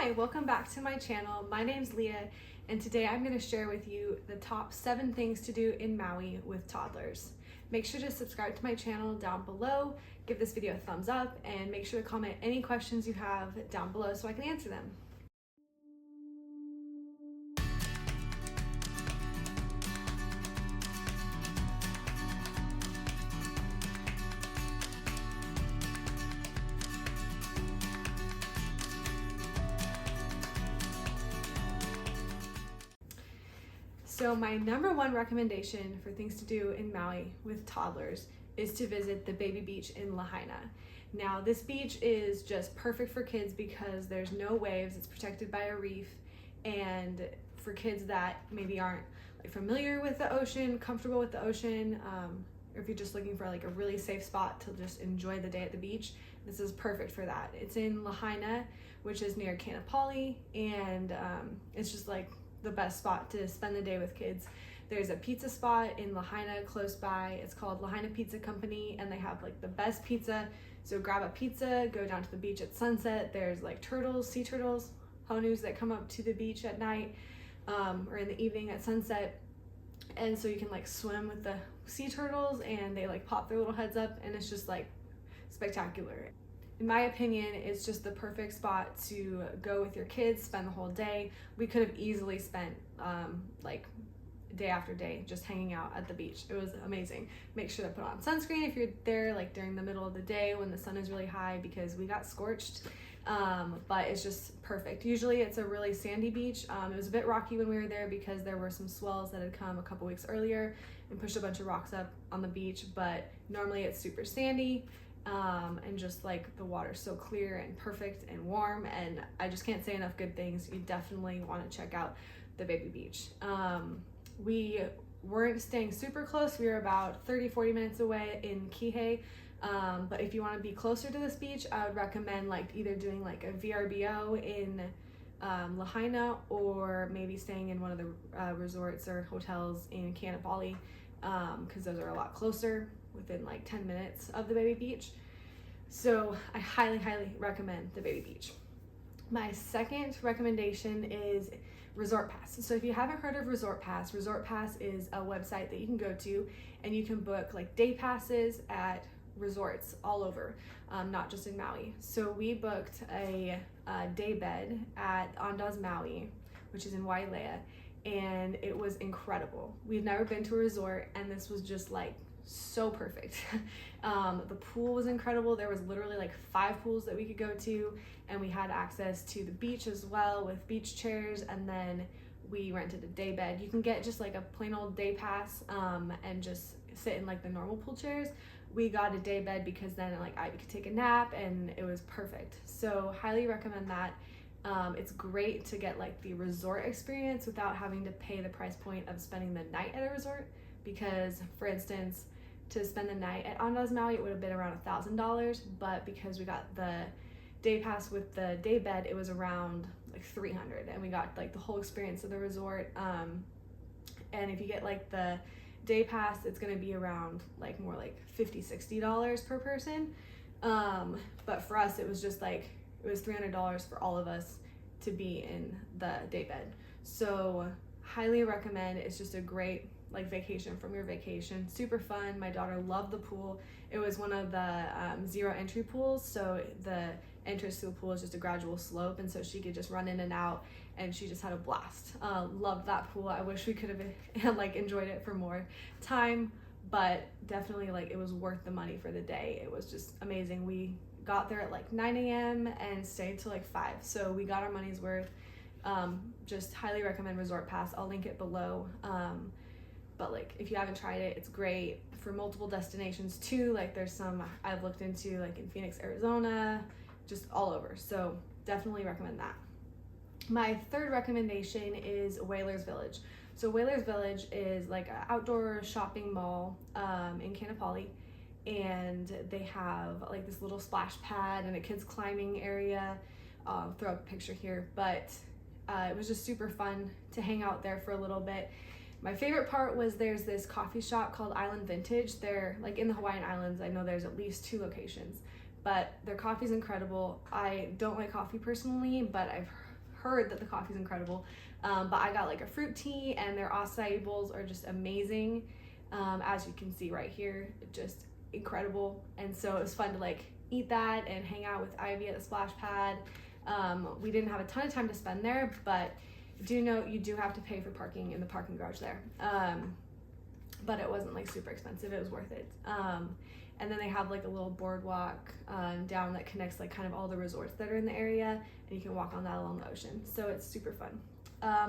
Hi, welcome back to my channel. My name's Leah, and today I'm going to share with you the top 7 things to do in Maui with toddlers. Make sure to subscribe to my channel down below, give this video a thumbs up, and make sure to comment any questions you have down below so I can answer them. So my number 1 recommendation for things to do in Maui with toddlers is to visit the baby beach in Lahaina. Now this beach is just perfect for kids because there's no waves, it's protected by a reef, and for kids that maybe aren't familiar with the ocean, comfortable with the ocean, or if you're just looking for a really safe spot to just enjoy the day at the beach, this is perfect for that. It's in Lahaina, which is near Kaanapali, and it's just the best spot to spend the day with kids. There's a pizza spot in Lahaina close by. It's called Lahaina Pizza Company, and they have the best pizza. So grab a pizza, go down to the beach at sunset. There's turtles, sea turtles, honus that come up to the beach at night or in the evening at sunset. And so you can swim with the sea turtles, and they pop their little heads up, and it's just spectacular. In my opinion, it's just the perfect spot to go with your kids, spend the whole day. We could have easily spent day after day just hanging out at the beach. It was amazing. Make sure to put on sunscreen if you're there during the middle of the day when the sun is really high, because we got scorched, but it's just perfect. Usually it's a really sandy beach. It was a bit rocky when we were there because there were some swells that had come a couple weeks earlier and pushed a bunch of rocks up on the beach, but normally it's super sandy. And just the water's so clear and perfect and warm, and I just can't say enough good things. You definitely want to check out the baby beach. We weren't staying super close. We were about 30-40 minutes away in Kihei, but if you want to be closer to this beach, I would recommend either doing a VRBO in Lahaina, or maybe staying in one of the resorts or hotels in Kaanapali, because those are a lot closer, within 10 minutes of the baby beach. So I highly recommend the baby beach. My second recommendation is ResortPass. So if you haven't heard of ResortPass, ResortPass is a website that you can go to, and you can book day passes at resorts all over, not just in Maui. So we booked a day bed at Andaz, Maui, which is in Wailea, and it was incredible. We've never been to a resort, and this was just so perfect. The pool was incredible. There was literally 5 pools that we could go to, and we had access to the beach as well with beach chairs, and then we rented a day bed. You can get just a plain old day pass and just sit in the normal pool chairs. We got a day bed because then Ivy could take a nap, and it was perfect. So highly recommend that. It's great to get the resort experience without having to pay the price point of spending the night at a resort, because for instance, to spend the night at Andaz, Maui, it would have been around $1,000, but because we got the day pass with the day bed, it was around $300, and we got the whole experience of the resort. And if you get the day pass, it's going to be around more $50-$60 per person. But for us, it was just it was $300 for all of us to be in the day bed. So highly recommend. It's just a great vacation from your vacation. Super fun. My daughter loved the pool. It was one of the 0 entry pools, so the entrance to the pool is just a gradual slope, and so she could just run in and out, and she just had a blast. Loved that pool. I wish we could have enjoyed it for more time, but definitely it was worth the money for the day. It was just amazing. We got there at 9 a.m. and stayed till 5, so we got our money's worth. Just highly recommend ResortPass. I'll link it below. But if you haven't tried it, it's great for multiple destinations too. There's some I've looked into in Phoenix, Arizona, just all over. So definitely recommend that. My third recommendation is Whalers Village. So Whalers Village is an outdoor shopping mall in Kaanapali, and they have this little splash pad and a kids climbing area. I'll throw up a picture here, but it was just super fun to hang out there for a little bit. My favorite part was there's this coffee shop called Island Vintage. They're in the Hawaiian Islands. I know there's at least 2 locations, but their coffee's incredible. I don't like coffee personally, but I've heard that the coffee is incredible, but I got like a fruit tea, and their acai bowls are just amazing. As you can see right here, just incredible. And so it was fun to like eat that and hang out with Ivy at the splash pad. We didn't have a ton of time to spend there, but do note you do have to pay for parking in the parking garage there. But it wasn't like super expensive, it was worth it. And then they have like a little boardwalk down that connects like kind of all the resorts that are in the area, and you can walk on that along the ocean. So it's super fun.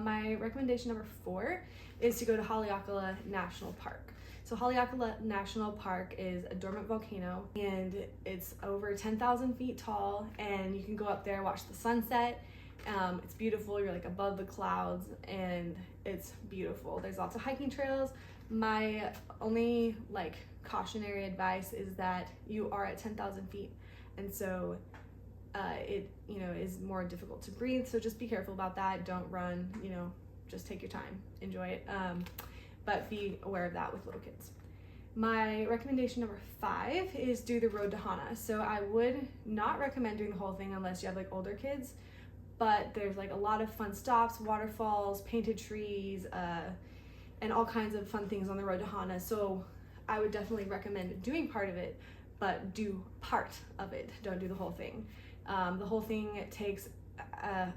My recommendation number 4 is to go to Haleakala National Park. So Haleakala National Park is a dormant volcano, and it's over 10,000 feet tall, and you can go up there, watch the sunset. It's beautiful, you're like above the clouds, and it's beautiful. There's lots of hiking trails. My only like cautionary advice is that you are at 10,000 feet, and so it is more difficult to breathe, so just be careful about that. Don't run, just take your time, enjoy it, but be aware of that with little kids. My recommendation number 5 is do the road to Hana. So I would not recommend doing the whole thing unless you have like older kids, but there's like a lot of fun stops, waterfalls, painted trees, and all kinds of fun things on the road to Hana. So I would definitely recommend doing part of it, but do part of it, don't do the whole thing. The whole thing takes a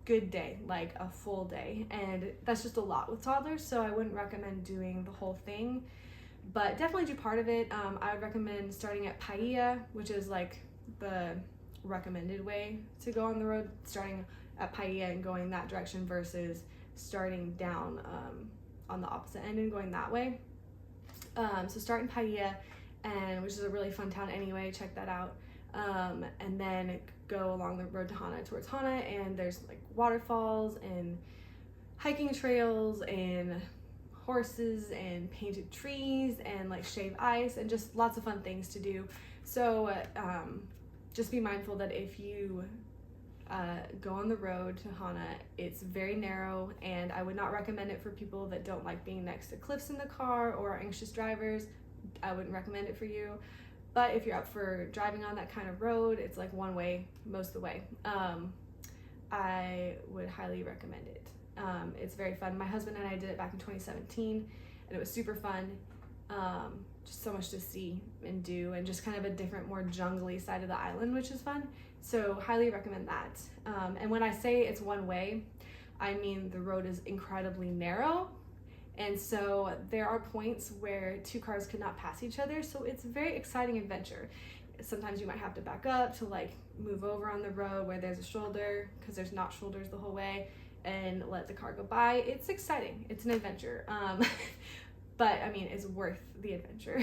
good day, like a full day, and that's just a lot with toddlers, so I wouldn't recommend doing the whole thing, but definitely do part of it. I would recommend starting at Paia, which is like the recommended way to go on the road, starting at Paia and going that direction versus starting down on the opposite end and going that way. So start in Paia, which is a really fun town anyway, check that out. And then go along the road to Hana towards Hana, and there's like waterfalls and hiking trails and horses and painted trees and like shaved ice and just lots of fun things to do. So just be mindful that if you go on the road to Hana, it's very narrow, and I would not recommend it for people that don't like being next to cliffs in the car or are anxious drivers. I wouldn't recommend it for you. But if you're up for driving on that kind of road, it's like one way most of the way. I would highly recommend it. It's very fun. My husband and I did it back in 2017, and it was super fun. Just so much to see and do, and just kind of a different, more jungly side of the island, which is fun. So highly recommend that. And when I say it's one way, I mean the road is incredibly narrow. And so there are points where 2 cars could not pass each other. So it's a very exciting adventure. Sometimes you might have to back up to like move over on the road where there's a shoulder, because there's not shoulders the whole way, and let the car go by. It's exciting. It's an adventure. But I mean, it's worth the adventure.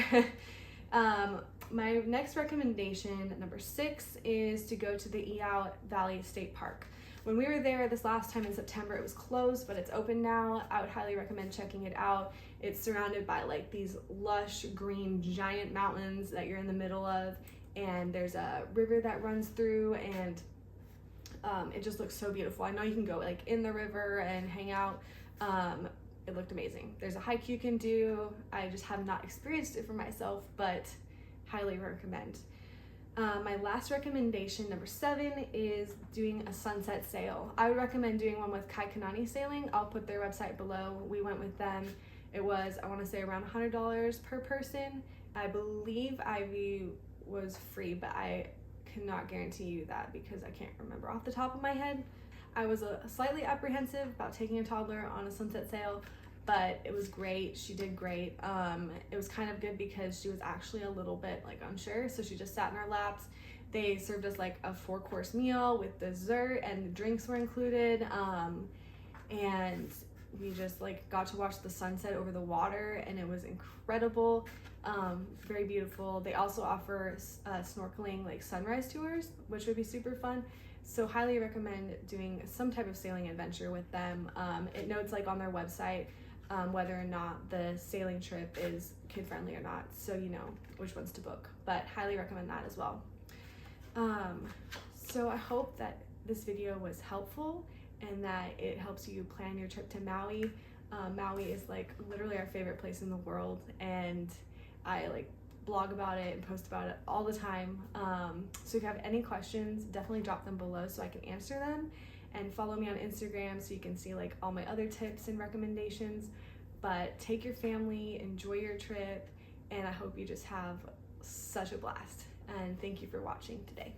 My next recommendation, number 6, is to go to the Iao Valley State Park. When we were there this last time in September, it was closed, but it's open now. I would highly recommend checking it out. It's surrounded by like these lush green giant mountains that you're in the middle of, and there's a river that runs through, and it just looks so beautiful. I know you can go like in the river and hang out. It looked amazing. There's a hike you can do. I just have not experienced it for myself, but highly recommend. My last recommendation, number 7, is doing a sunset sail. I would recommend doing one with Kaikanani Sailing. I'll put their website below. We went with them. It was, I want to say, around $100 per person. I believe Ivy was free, but I cannot guarantee you that because I can't remember off the top of my head. I was slightly apprehensive about taking a toddler on a sunset sail, but it was great. She did great. It was kind of good because she was actually a little bit like unsure, so she just sat in our laps. They served us like a 4-course meal with dessert, and the drinks were included. And we just like got to watch the sunset over the water, and it was incredible. Very beautiful. They also offer snorkeling like sunrise tours, which would be super fun. So highly recommend doing some type of sailing adventure with them. It notes like on their website whether or not the sailing trip is kid friendly or not, so you know which ones to book, but highly recommend that as well. So I hope that this video was helpful and that it helps you plan your trip to Maui. Maui is like literally our favorite place in the world, and I like blog about it and post about it all the time. So if you have any questions, definitely drop them below so I can answer them. and follow me on Instagram so you can see like all my other tips and recommendations. But take your family, enjoy your trip, and I hope you just have such a blast. And thank you for watching today.